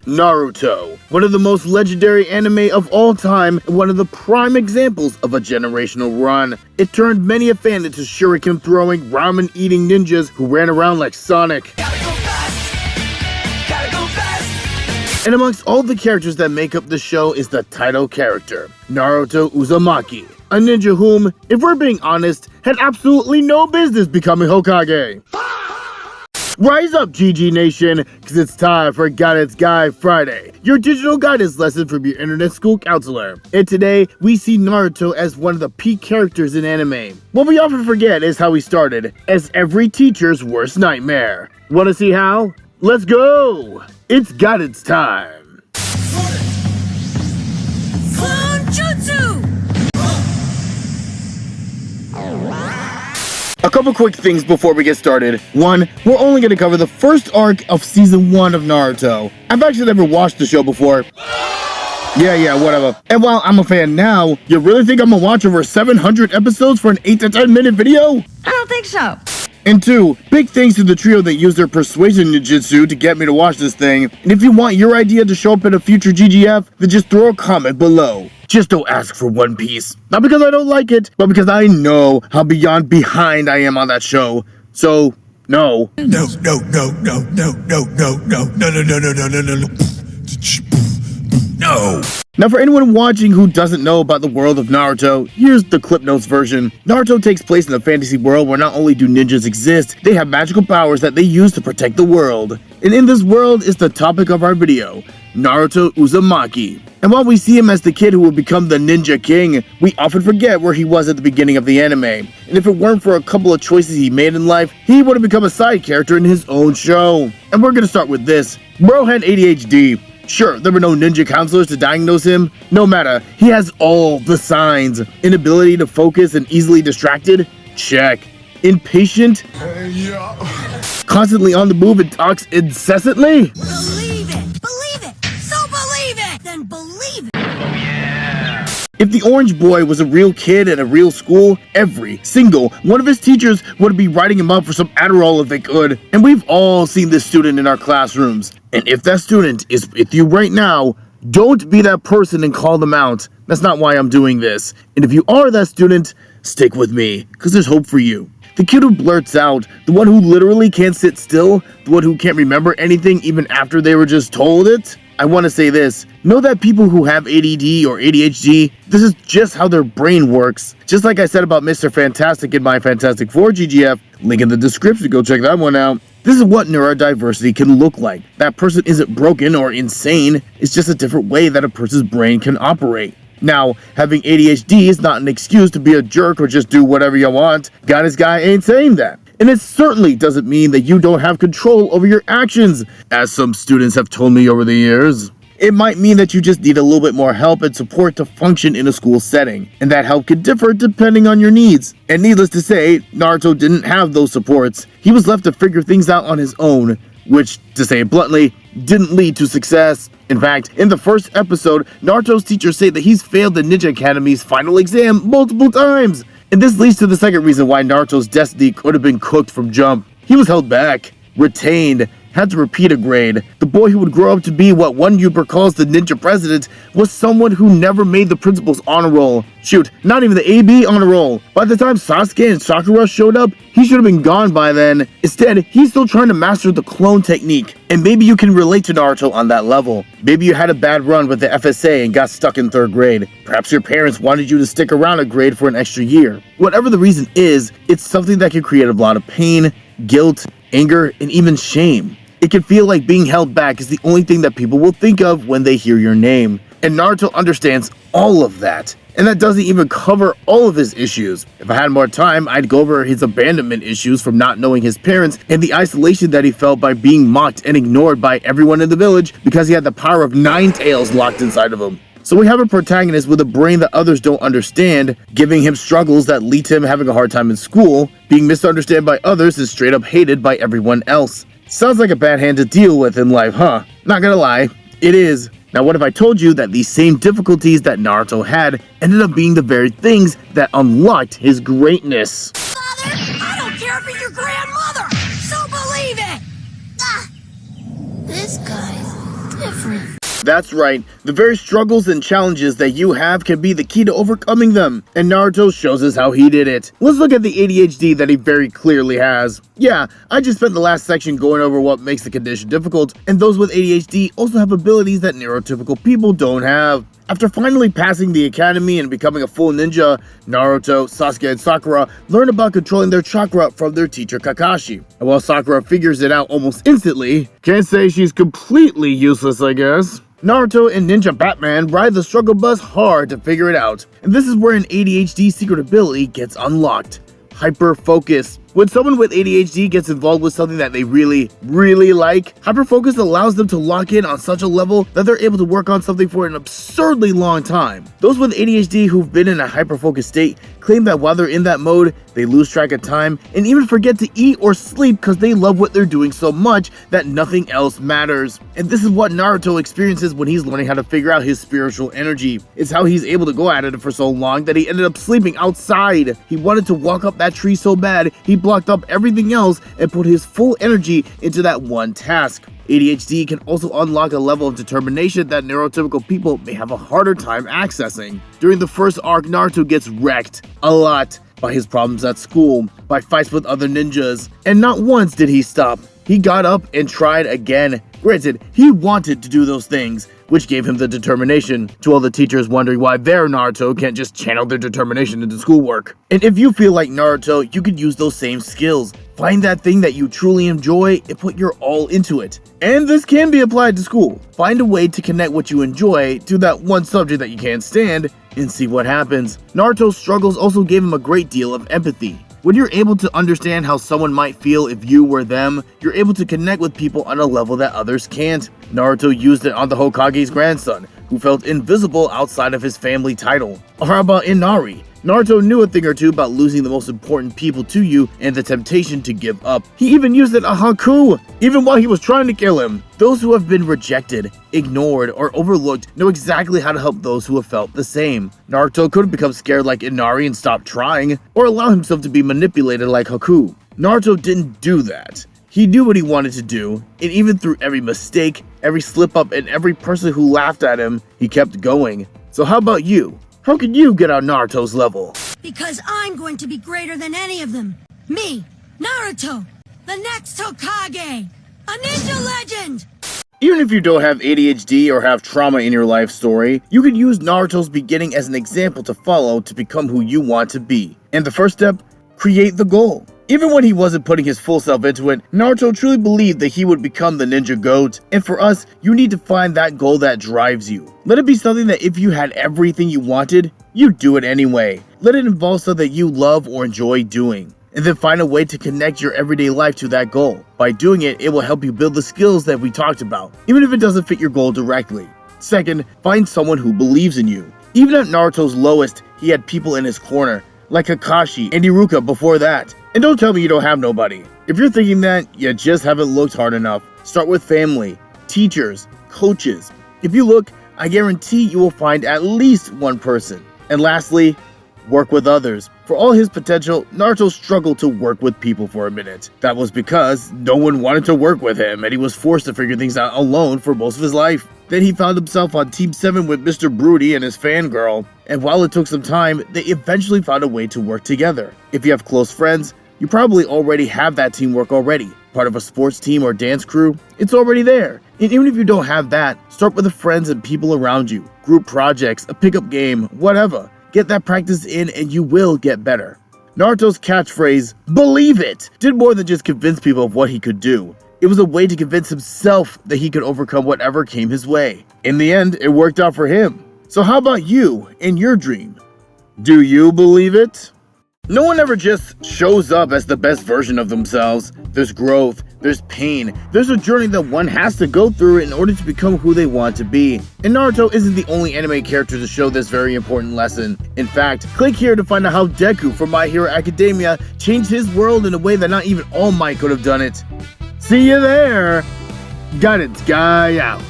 Naruto, one of the most legendary anime of all time and one of the prime examples of a generational run. It turned many a fan into shuriken throwing, ramen eating ninjas who ran around like Sonic. Gotta go fast. Gotta go fast. And amongst all the characters that make up the show is the title character, Naruto Uzumaki, a ninja whom, if we're being honest, had absolutely no business becoming Hokage. Rise up, GG Nation, because it's time for Guidance Guide Friday, your digital guidance lesson from your internet school counselor. And today, we see Naruto as one of the peak characters in anime. What we often forget is how he started, as every teacher's worst nightmare. Want to see how? Let's go! It's guidance time! Clone Jutsu! A couple quick things before we get started. One, we're only going to cover the first arc of Season 1 of Naruto. I've actually never watched the show before. Yeah, whatever. And while I'm a fan now, you really think I'm going to watch over 700 episodes for an 8 to 10 minute video? I don't think so. And two, big thanks to the trio that used their persuasion ninjutsu to get me to watch this thing. And if you want your idea to show up in a future GGF, then just throw a comment below. Just don't ask for One Piece. Not because I don't like it, but because I know how beyond behind I am on that show. So, no. No. Now for anyone watching who doesn't know about the world of Naruto, here's the Clip Notes version. Naruto takes place in a fantasy world where not only do ninjas exist, they have magical powers that they use to protect the world. And in this world is the topic of our video, Naruto Uzumaki. And while we see him as the kid who will become the Ninja King, we often forget where he was at the beginning of the anime. And if it weren't for a couple of choices he made in life, he would have become a side character in his own show. And we're gonna start with this. Bro had ADHD. Sure, there were no ninja counselors to diagnose him. No matter, he has all the signs. Inability to focus and easily distracted? Check. Impatient? Constantly on the move and talks incessantly? Believe it, so believe it, then believe it. If the orange boy was a real kid at a real school, every single one of his teachers would be writing him up for some Adderall if they could. And we've all seen this student in our classrooms. And if that student is with you right now, don't be that person and call them out. That's not why I'm doing this. And if you are that student, stick with me, because there's hope for you. The kid who blurts out, the one who literally can't sit still, the one who can't remember anything even after they were just told it. I want to say this, know that people who have ADD or ADHD, this is just how their brain works. Just like I said about Mr. Fantastic in my Fantastic Four GGF, link in the description, go check that one out. This is what neurodiversity can look like. That person isn't broken or insane, it's just a different way that a person's brain can operate. Now, having ADHD is not an excuse to be a jerk or just do whatever you want. Guidance Guy ain't saying that. And it certainly doesn't mean that you don't have control over your actions, as some students have told me over the years. It might mean that you just need a little bit more help and support to function in a school setting, and that help can differ depending on your needs. And needless to say, Naruto didn't have those supports. He was left to figure things out on his own, which, to say it bluntly, didn't lead to success. In fact, in the first episode, Naruto's teachers say that he's failed the Ninja Academy's final exam multiple times. And this leads to the second reason why Naruto's destiny could have been cooked from jump. He was held back, retained, had to repeat a grade. The boy who would grow up to be what one YouTuber calls the ninja president was someone who never made the principal's honor roll. Shoot, not even the AB honor roll. By the time Sasuke and Sakura showed up, he should have been gone by then. Instead, he's still trying to master the clone technique. And maybe you can relate to Naruto on that level. Maybe you had a bad run with the FSA and got stuck in 3rd grade. Perhaps your parents wanted you to stick around a grade for an extra year. Whatever the reason is, it's something that can create a lot of pain, guilt, anger, and even shame. It can feel like being held back is the only thing that people will think of when they hear your name. And Naruto understands all of that. And that doesn't even cover all of his issues. If I had more time, I'd go over his abandonment issues from not knowing his parents and the isolation that he felt by being mocked and ignored by everyone in the village because he had the power of 9 tails locked inside of him. So we have a protagonist with a brain that others don't understand, giving him struggles that lead to him having a hard time in school, being misunderstood by others and straight up hated by everyone else. Sounds like a bad hand to deal with in life, huh? Not gonna lie, it is. Now what if I told you that these same difficulties that Naruto had ended up being the very things that unlocked his greatness? Father, I don't care if you're your grandmother, so believe it. This guy's different. That's right, the very struggles and challenges that you have can be the key to overcoming them, and Naruto shows us how he did it. Let's look at the ADHD that he very clearly has. Yeah, I just spent the last section going over what makes the condition difficult, and those with ADHD also have abilities that neurotypical people don't have. After finally passing the academy and becoming a full ninja, Naruto, Sasuke, and Sakura learn about controlling their chakra from their teacher Kakashi. And while Sakura figures it out almost instantly, can't say she's completely useless, I guess. Naruto and Ninja Batman ride the struggle bus hard to figure it out, and this is where an ADHD secret ability gets unlocked: hyper-focus. When someone with ADHD gets involved with something that they really like, hyperfocus allows them to lock in on such a level that they're able to work on something for an absurdly long time. Those with ADHD who've been in a hyperfocus state claim that while they're in that mode, they lose track of time and even forget to eat or sleep because they love what they're doing so much that nothing else matters. And this is what Naruto experiences when he's learning how to figure out his spiritual energy. It's how he's able to go at it for so long that he ended up sleeping outside. He wanted to walk up that tree so bad, he blocked up everything else and put his full energy into that one task. ADHD can also unlock a level of determination that neurotypical people may have a harder time accessing. During the first arc, Naruto gets wrecked a lot by his problems at school, by fights with other ninjas, and not once did he stop. He got up and tried again. Granted, he wanted to do those things, which gave him the determination, to all the teachers wondering why their Naruto can't just channel their determination into schoolwork. And if you feel like Naruto, you could use those same skills. Find that thing that you truly enjoy and put your all into it. And this can be applied to school. Find a way to connect what you enjoy to that one subject that you can't stand and see what happens. Naruto's struggles also gave him a great deal of empathy. When you're able to understand how someone might feel if you were them, you're able to connect with people on a level that others can't. Naruto used it on the Hokage's grandson, who felt invisible outside of his family title. Or how about Inari? Naruto knew a thing or two about losing the most important people to you and the temptation to give up. He even used it on Haku, even while he was trying to kill him. Those who have been rejected, ignored, or overlooked know exactly how to help those who have felt the same. Naruto could have become scared like Inari and stopped trying, or allow himself to be manipulated like Haku. Naruto didn't do that. He knew what he wanted to do, and even through every mistake, every slip-up, and every person who laughed at him, he kept going. So how about you? How can you get on Naruto's level? Because I'm going to be greater than any of them. Me, Naruto, the next Hokage, a ninja legend! Even if you don't have ADHD or have trauma in your life story, you can use Naruto's beginning as an example to follow to become who you want to be. And the first step, create the goal. Even when he wasn't putting his full self into it, Naruto truly believed that he would become the ninja goat. And for us, you need to find that goal that drives you. Let it be something that if you had everything you wanted, you'd do it anyway. Let it involve something that you love or enjoy doing. And then find a way to connect your everyday life to that goal. By doing it, it will help you build the skills that we talked about, even if it doesn't fit your goal directly. Second, find someone who believes in you. Even at Naruto's lowest, he had people in his corner, like Kakashi and Iruka before that. And don't tell me you don't have nobody. If you're thinking that, you just haven't looked hard enough. Start with family, teachers, coaches. If you look, I guarantee you will find at least one person. And lastly, work with others. For all his potential, Naruto struggled to work with people for a minute. That was because no one wanted to work with him, and he was forced to figure things out alone for most of his life. Then he found himself on Team 7 with Mr. Broody and his fangirl, and while it took some time, they eventually found a way to work together. If you have close friends, you probably already have that teamwork already. Part of a sports team or dance crew, it's already there. And even if you don't have that, start with the friends and people around you. Group projects, a pickup game, whatever. Get that practice in and you will get better. Naruto's catchphrase, "Believe it!" did more than just convince people of what he could do. It was a way to convince himself that he could overcome whatever came his way. In the end, it worked out for him. So how about you and your dream? Do you believe it? No one ever just shows up as the best version of themselves. There's growth, there's pain, there's a journey that one has to go through in order to become who they want to be. And Naruto isn't the only anime character to show this very important lesson. In fact, click here to find out how Deku from My Hero Academia changed his world in a way that not even All Might could have done it. See you there! Guidance Guy out.